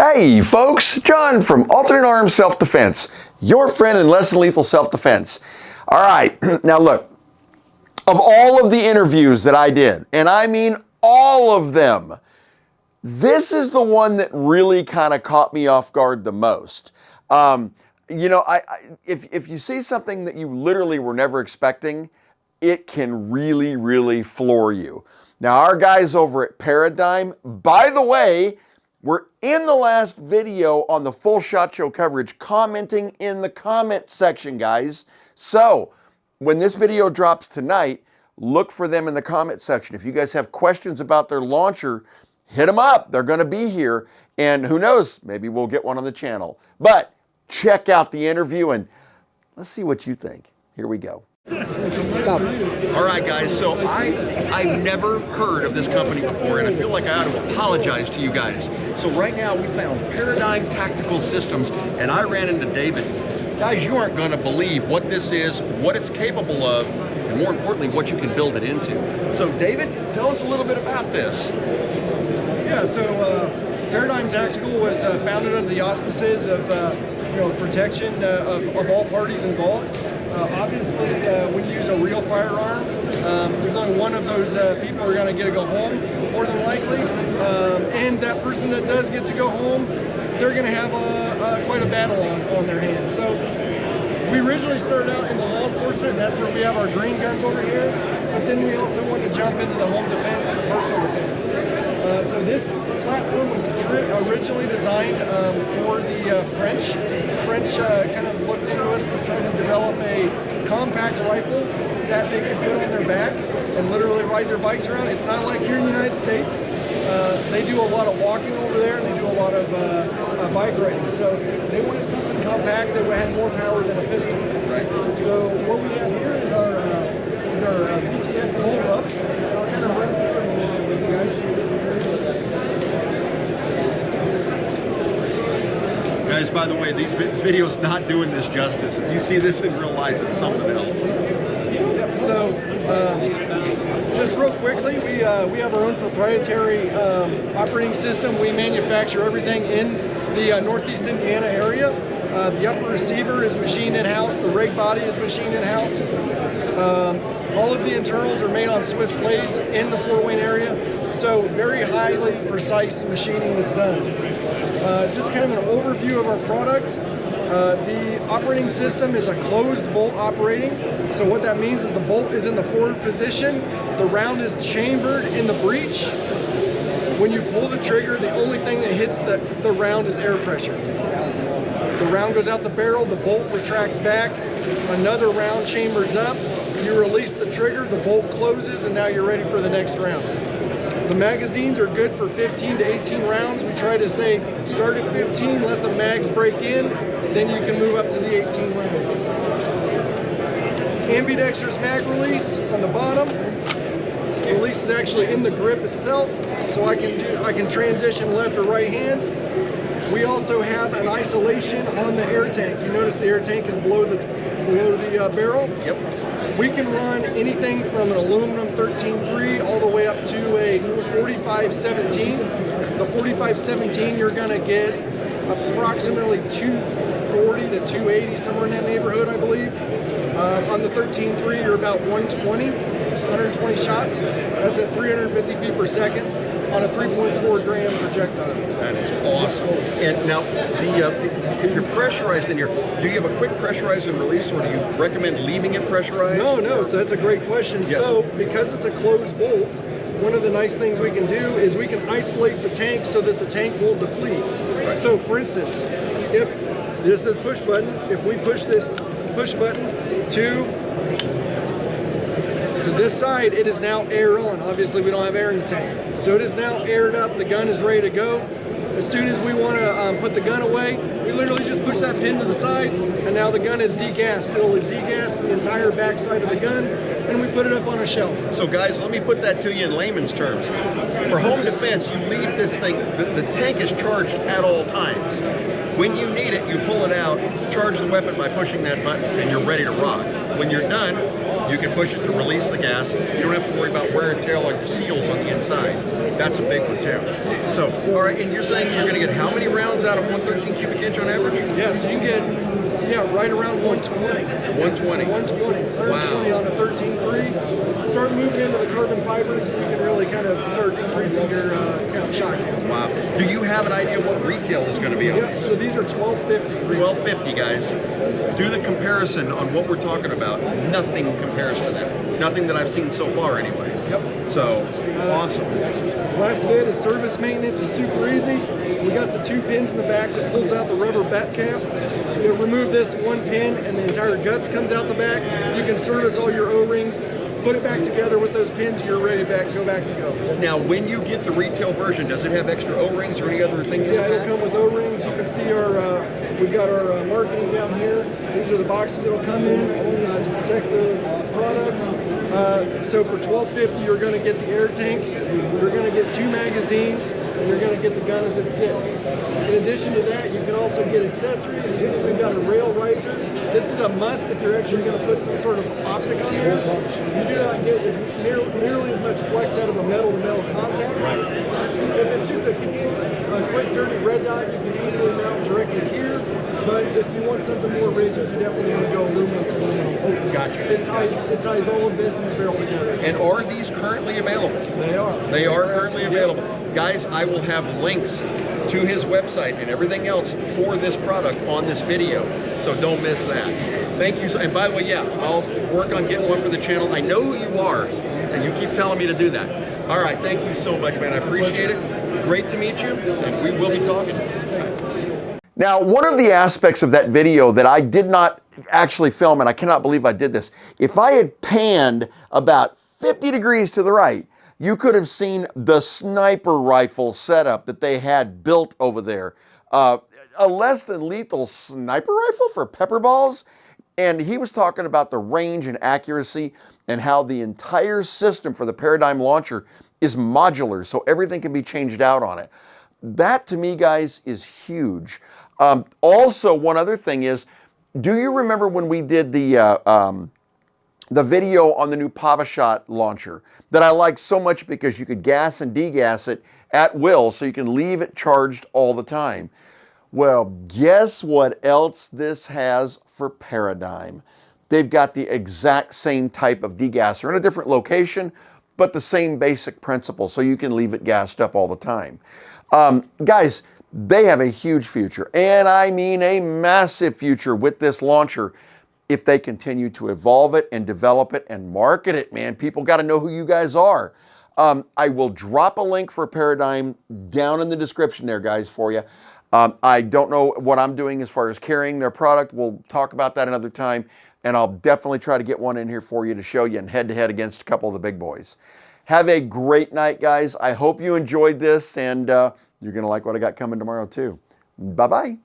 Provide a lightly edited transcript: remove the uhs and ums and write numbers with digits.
Hey folks, John from Alternate Arms Self-Defense, your friend in less than lethal self-defense. All right, now look, of all of the interviews that I did, and I mean all of them, this is the one that really kind of caught me off guard the most. You know, if you see something that you literally were never expecting, it can really, really floor you. Now, our guys over at Paradigm, by the way, were in the last video on the full SHOT Show coverage, commenting in the comment section, guys. So, when this video drops tonight, look for them in the comment section. If you guys have questions about their launcher, hit them up. They're going to be here. And who knows, maybe we'll get one on the channel. But check out the interview and let's see what you think. Here we go. All right, guys, so I've never heard of this company before, and I feel like I ought to apologize to you guys. So right now we found Paradigm Tactical Systems, and I ran into David. Guys, you aren't going to believe what this is, what it's capable of, and more importantly, what you can build it into. So David, tell us a little bit about this. Yeah, so Paradigm Tactical was founded under the auspices of protection of all parties involved. Obviously, when you use a real firearm, there's only one of those people who are going to get to go home, more than likely. And that person that does get to go home, they're going to have quite a battle on their hands. So we originally started out in the law enforcement, and that's where we have our green guns over here. But then we also wanted to jump into the home defense and the personal defense. So this platform was originally designed for the French. The French kind of looked into us to try to develop a compact rifle that they could fit on their back and literally ride their bikes around. It's not like here in the United States. They do a lot of walking over there, and they do a lot of bike riding. So they wanted something compact that had more power than a pistol. Right. So what we have here is our PTX hold up. And I'll kind of run through with you guys. Guys, by the way, this video's not doing this justice. If you see this in real life, it's something else. Yep, so just real quickly, we have our own proprietary operating system. We manufacture everything in the Northeast Indiana area. The upper receiver is machined in-house. The rig body is machined in-house. All of the internals are made on Swiss lathes in the Fort Wayne area. So very highly precise machining is done. Just kind of an overview of our product. The operating system is a closed bolt operating. So what that means is the bolt is in the forward position. The round is chambered in the breech. When you pull the trigger, the only thing that hits the round is air pressure. The round goes out the barrel, the bolt retracts back, another round chambers up, you release the trigger, the bolt closes, and now you're ready for the next round. The magazines are good for 15 to 18 rounds. We try to say start at 15, let the mags break in, then you can move up to the 18 rounds. Ambidextrous mag release on the bottom. The release is actually in the grip itself, so I can transition left or right hand. We also have an isolation on the air tank. You notice the air tank is below the barrel. Yep. We can run anything from an aluminum 13.3 all the way up to a 45.17. The 45.17 you're going to get approximately 240 to 280, somewhere in that neighborhood, I believe. On the 13.3 you're about 120 shots. That's at 350 feet per second on a 3.4 gram projectile. That is awesome. And now, if you're pressurized in here, do you have a quick pressurize and release, or do you recommend leaving it pressurized? No, so that's a great question. Yes. So, because it's a closed bolt, one of the nice things we can do is we can isolate the tank so that the tank won't deplete. Right. So, for instance, if just this push button, if we push this push button to this side, it is now air on. Obviously, we don't have air in the tank. So it is now aired up. The gun is ready to go. As soon as we want to put the gun away, we literally just push that pin to the side, and now the gun is degassed. It will degas the entire back side of the gun, and we put it up on a shelf. So guys, let me put that to you in layman's terms. For home defense, you leave this thing, the tank is charged at all times. When you need it, you pull it out, charge the weapon by pushing that button, and you're ready to rock. When you're done, You can push it to release the gas. You don't have to worry about wear and tear on your seals on the inside. That's a big one too. So, all right, and you're saying you're going to get how many rounds out of 113 cubic inch on average? Yeah, so you can get, yeah, right around 120. 120. 120 on a 13.3. Start moving into the carbon fibers, you can really kind of start increasing your count shot count. Wow. Do you have an idea what retail is going to be on? Yeah, so these are 1250. 1250, guys. Do the comparison on what we're talking about. Nothing compares to that. Nothing that I've seen so far anyway. Yep. So, awesome. Last bit is service maintenance is super easy. We got the 2 pins in the back that pulls out the rubber bat cap. You remove this 1 pin and the entire guts comes out the back. You can service all your O-rings, put it back together with those pins, you're ready to go back to go. Now, when you get the retail version, does it have extra O-rings or any other thing? Yeah, it'll come with O-rings. You can see our, we've got our marketing down here. These are the boxes it'll come in to protect the products. So for $12.50, you're going to get the air tank, you're going to get 2 magazines, and you're going to get the gun as it sits. In addition to that, you can also get accessories. You see we've got a rail riser. This is a must if you're actually going to put some sort of optic on there. You do not get nearly as much flex out of a metal-to-metal contact. Right. If it's just a quick dirty red dot, you can easily mount directly here. But if you want something more rigid, you definitely want to go aluminum to aluminum. Gotcha. It ties all of this in the barrel together. And are these currently available? They are. They are currently available. Guys, I will have links to his website and everything else for this product on this video, so don't miss that. Thank you. And by the way, yeah, I'll work on getting one for the channel. I know who you are, and you keep telling me to do that. All right, thank you so much, man. I appreciate it. Great to meet you, and we will be talking. Now, one of the aspects of that video that I did not actually film, and I cannot believe I did this, if I had panned about 50 degrees to the right, you could have seen the sniper rifle setup that they had built over there. A less than lethal sniper rifle for PepperBalls, and he was talking about the range and accuracy and how the entire system for the Paradigm launcher is modular, so everything can be changed out on it. That, to me, guys, is huge. Also, one other thing is, do you remember when we did the video on the new PavaShot launcher that I like so much because you could gas and degas it at will, so you can leave it charged all the time? Well, guess what else this has for Paradigm? They've got the exact same type of degasser in a different location, but the same basic principle, so you can leave it gassed up all the time. Guys, they have a huge future, and I mean a massive future with this launcher if they continue to evolve it and develop it and market it, man. People got to know who you guys are. I will drop a link for Paradigm down in the description there, guys, for you. I don't know what I'm doing as far as carrying their product. We'll talk about that another time, and I'll definitely try to get one in here for you to show you and head-to-head against a couple of the big boys. Have a great night, guys. I hope you enjoyed this, and you're going to like what I got coming tomorrow, too. Bye-bye.